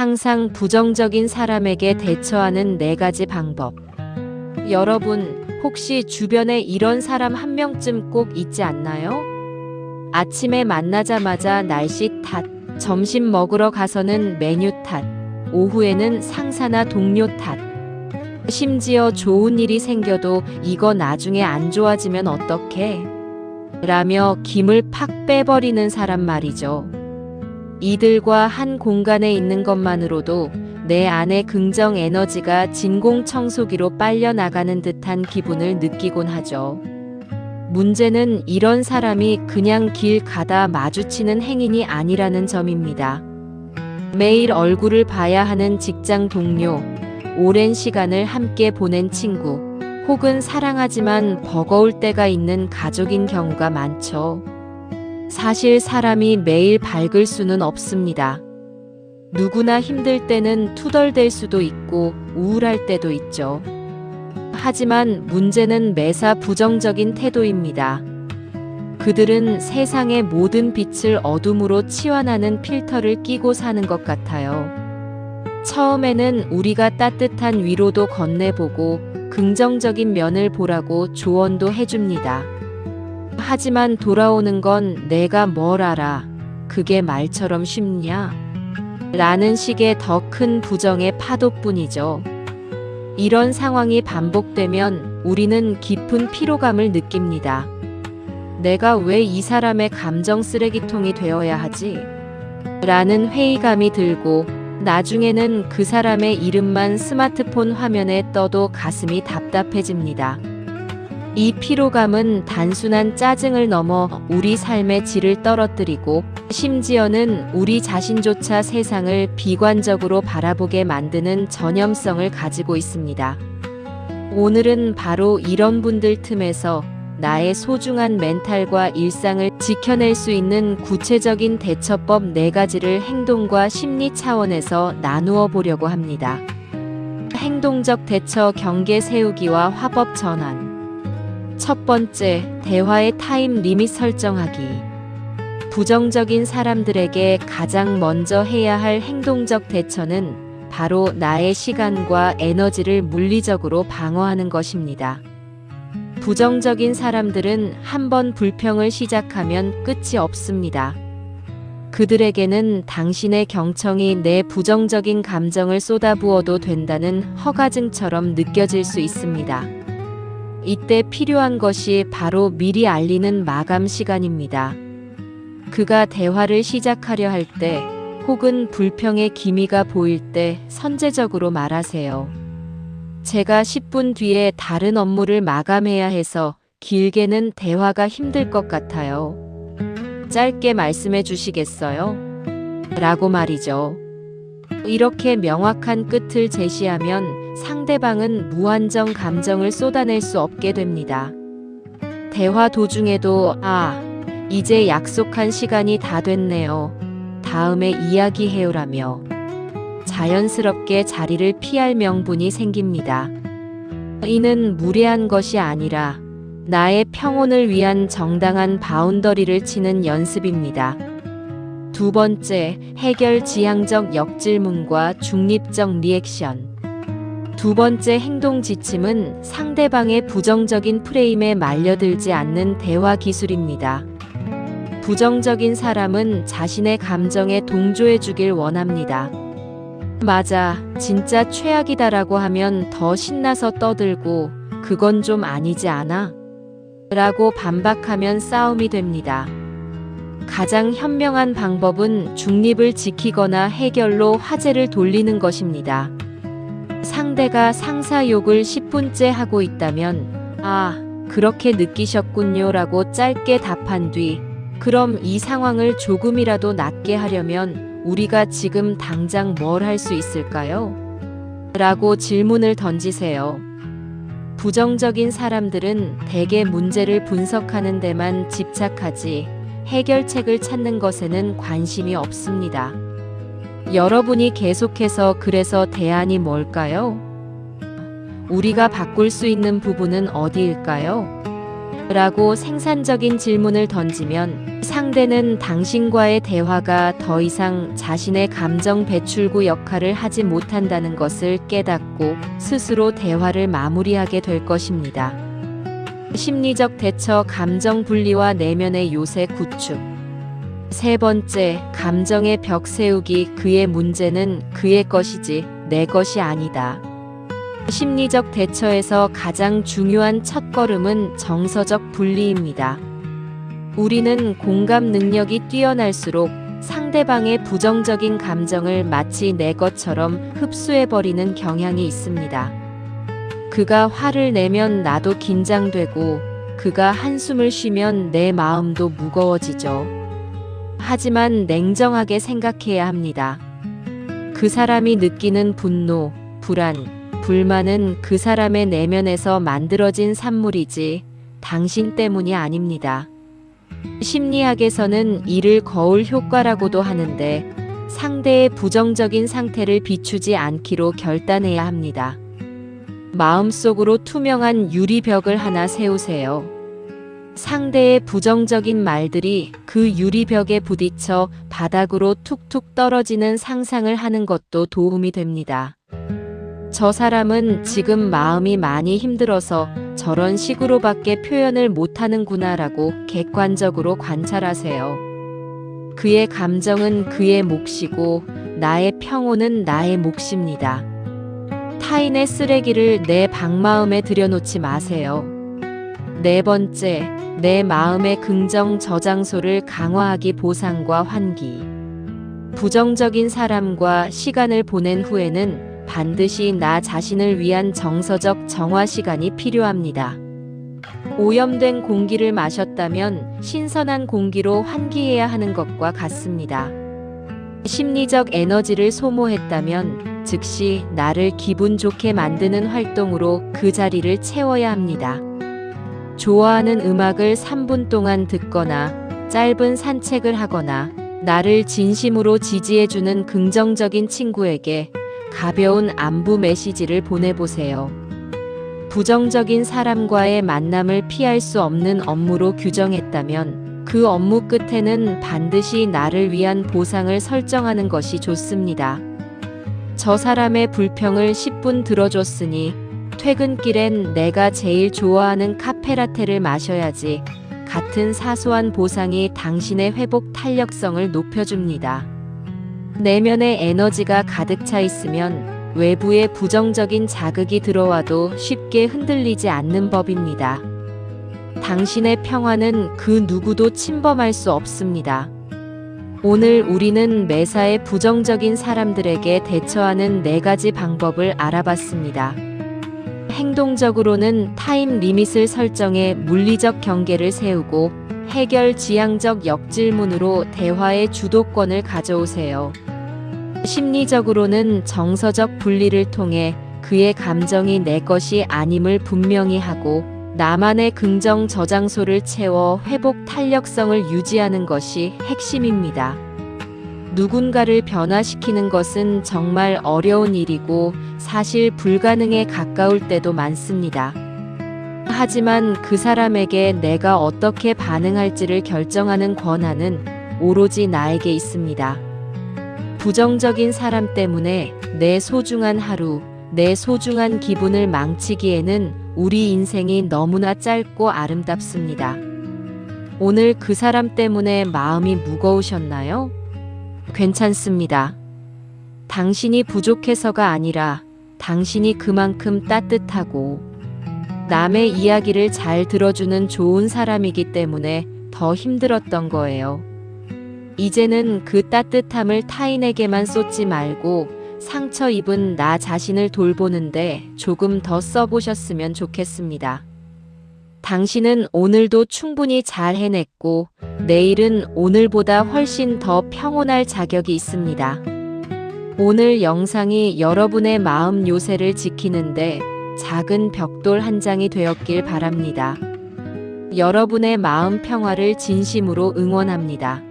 항상 부정적인 사람에게 대처하는 4가지 방법. 여러분, 혹시 주변에 이런 사람 한 명쯤 꼭 있지 않나요? 아침에 만나자마자 날씨 탓, 점심 먹으러 가서는 메뉴 탓, 오후에는 상사나 동료 탓. 심지어 좋은 일이 생겨도 이거 나중에 안 좋아지면 어떡해? 라며 김을 팍 빼버리는 사람 말이죠. 이들과 한 공간에 있는 것만으로도 내 안의 긍정 에너지가 진공청소기로 빨려나가는 듯한 기분을 느끼곤 하죠. 문제는 이런 사람이 그냥 길 가다 마주치는 행인이 아니라는 점입니다. 매일 얼굴을 봐야 하는 직장 동료, 오랜 시간을 함께 보낸 친구, 혹은 사랑하지만 버거울 때가 있는 가족인 경우가 많죠. 사실 사람이 매일 밝을 수는 없습니다. 누구나 힘들 때는 투덜댈 수도 있고 우울할 때도 있죠. 하지만 문제는 매사 부정적인 태도입니다. 그들은 세상의 모든 빛을 어둠으로 치환하는 필터를 끼고 사는 것 같아요. 처음에는 우리가 따뜻한 위로도 건네보고 긍정적인 면을 보라고 조언도 해줍니다. 하지만 돌아오는 건 내가 뭘 알아? 그게 말처럼 쉽냐? 라는 식의 더 큰 부정의 파도뿐이죠. 이런 상황이 반복되면 우리는 깊은 피로감을 느낍니다. 내가 왜 이 사람의 감정 쓰레기통이 되어야 하지? 라는 회의감이 들고 나중에는 그 사람의 이름만 스마트폰 화면에 떠도 가슴이 답답해집니다. 이 피로감은 단순한 짜증을 넘어 우리 삶의 질을 떨어뜨리고 심지어는 우리 자신조차 세상을 비관적으로 바라보게 만드는 전염성을 가지고 있습니다. 오늘은 바로 이런 분들 틈에서 나의 소중한 멘탈과 일상을 지켜낼 수 있는 구체적인 대처법 4가지를 행동과 심리 차원에서 나누어 보려고 합니다. 행동적 대처 경계 세우기와 화법 전환. 첫 번째, 대화의 타임 리밋 설정하기. 부정적인 사람들에게 가장 먼저 해야 할 행동적 대처는 바로 나의 시간과 에너지를 물리적으로 방어하는 것입니다. 부정적인 사람들은 한번 불평을 시작하면 끝이 없습니다. 그들에게는 당신의 경청이 내 부정적인 감정을 쏟아부어도 된다는 허가증처럼 느껴질 수 있습니다. 이때 필요한 것이 바로 미리 알리는 마감 시간입니다. 그가 대화를 시작하려 할 때, 혹은 불평의 기미가 보일 때 선제적으로 말하세요. 제가 10분 뒤에 다른 업무를 마감해야 해서 길게는 대화가 힘들 것 같아요. 짧게 말씀해 주시겠어요? 라고 말이죠. 이렇게 명확한 끝을 제시하면 상대방은 무한정 감정을 쏟아낼 수 없게 됩니다. 대화 도중에도 이제 약속한 시간이 다 됐네요. 다음에 이야기해요라며 자연스럽게 자리를 피할 명분이 생깁니다. 이는 무례한 것이 아니라 나의 평온을 위한 정당한 바운더리를 치는 연습입니다. 두 번째, 해결 지향적 역질문과 중립적 리액션. 두 번째 행동 지침은 상대방의 부정적인 프레임에 말려들지 않는 대화 기술입니다. 부정적인 사람은 자신의 감정에 동조해 주길 원합니다. 맞아, 진짜 최악이다라고 하면 더 신나서 떠들고 그건 좀 아니지 않아? 라고 반박하면 싸움이 됩니다. 가장 현명한 방법은 중립을 지키거나 해결로 화제를 돌리는 것입니다. 상대가 상사 욕을 10분째 하고 있다면 그렇게 느끼셨군요 라고 짧게 답한 뒤 그럼 이 상황을 조금이라도 낫게 하려면 우리가 지금 당장 뭘 할 수 있을까요? 라고 질문을 던지세요. 부정적인 사람들은 대개 문제를 분석하는 데만 집착하지 해결책을 찾는 것에는 관심이 없습니다. 여러분이 계속해서 그래서 대안이 뭘까요? 우리가 바꿀 수 있는 부분은 어디일까요? 라고 생산적인 질문을 던지면 상대는 당신과의 대화가 더 이상 자신의 감정 배출구 역할을 하지 못한다는 것을 깨닫고 스스로 대화를 마무리하게 될 것입니다. 심리적 대처 감정 분리와 내면의 요새 구축. 세 번째, 감정의 벽 세우기. 그의 문제는 그의 것이지 내 것이 아니다. 심리적 대처에서 가장 중요한 첫걸음은 정서적 분리입니다. 우리는 공감 능력이 뛰어날수록 상대방의 부정적인 감정을 마치 내 것처럼 흡수해버리는 경향이 있습니다. 그가 화를 내면 나도 긴장되고 그가 한숨을 쉬면 내 마음도 무거워지죠. 하지만 냉정하게 생각해야 합니다. 그 사람이 느끼는 분노, 불안, 불만은 그 사람의 내면에서 만들어진 산물이지 당신 때문이 아닙니다. 심리학에서는 이를 거울 효과라고도 하는데 상대의 부정적인 상태를 비추지 않기로 결단해야 합니다. 마음속으로 투명한 유리벽을 하나 세우세요. 상대의 부정적인 말들이 그 유리벽에 부딪혀 바닥으로 툭툭 떨어지는 상상을 하는 것도 도움이 됩니다. 저 사람은 지금 마음이 많이 힘들어서 저런 식으로밖에 표현을 못하는구나라고 객관적으로 관찰하세요. 그의 감정은 그의 몫이고 나의 평온은 나의 몫입니다. 타인의 쓰레기를 내 방마음에 들여놓지 마세요. 네 번째, 내 마음의 긍정 저장소를 강화하기. 보상과 환기. 부정적인 사람과 시간을 보낸 후에는 반드시 나 자신을 위한 정서적 정화 시간이 필요합니다. 오염된 공기를 마셨다면 신선한 공기로 환기해야 하는 것과 같습니다. 심리적 에너지를 소모했다면 즉시 나를 기분 좋게 만드는 활동으로 그 자리를 채워야 합니다. 좋아하는 음악을 3분 동안 듣거나 짧은 산책을 하거나 나를 진심으로 지지해주는 긍정적인 친구에게 가벼운 안부 메시지를 보내보세요. 부정적인 사람과의 만남을 피할 수 없는 업무로 규정했다면 그 업무 끝에는 반드시 나를 위한 보상을 설정하는 것이 좋습니다. 저 사람의 불평을 10분 들어줬으니 퇴근길엔 내가 제일 좋아하는 카페라테를 마셔야지. 같은 사소한 보상이 당신의 회복 탄력성을 높여줍니다. 내면의 에너지가 가득 차 있으면 외부의 부정적인 자극이 들어와도 쉽게 흔들리지 않는 법입니다. 당신의 평화는 그 누구도 침범할 수 없습니다. 오늘 우리는 매사에 부정적인 사람들에게 대처하는 4가지 방법을 알아봤습니다. 행동적으로는 타임 리밋을 설정해 물리적 경계를 세우고 해결 지향적 역질문으로 대화의 주도권을 가져오세요. 심리적으로는 정서적 분리를 통해 그의 감정이 내 것이 아님을 분명히 하고 나만의 긍정 저장소를 채워 회복 탄력성을 유지하는 것이 핵심입니다. 누군가를 변화시키는 것은 정말 어려운 일이고 사실 불가능에 가까울 때도 많습니다. 하지만 그 사람에게 내가 어떻게 반응할지를 결정하는 권한은 오로지 나에게 있습니다. 부정적인 사람 때문에 내 소중한 하루, 내 소중한 기분을 망치기에는 우리 인생이 너무나 짧고 아름답습니다. 오늘 그 사람 때문에 마음이 무거우셨나요? 괜찮습니다. 당신이 부족해서가 아니라 당신이 그만큼 따뜻하고 남의 이야기를 잘 들어주는 좋은 사람이기 때문에 더 힘들었던 거예요. 이제는 그 따뜻함을 타인에게만 쏟지 말고 상처 입은 나 자신을 돌보는데 조금 더 써보셨으면 좋겠습니다. 당신은 오늘도 충분히 잘 해냈고 내일은 오늘보다 훨씬 더 평온할 자격이 있습니다. 오늘 영상이 여러분의 마음 요새를 지키는데 작은 벽돌 한 장이 되었길 바랍니다. 여러분의 마음 평화를 진심으로 응원합니다.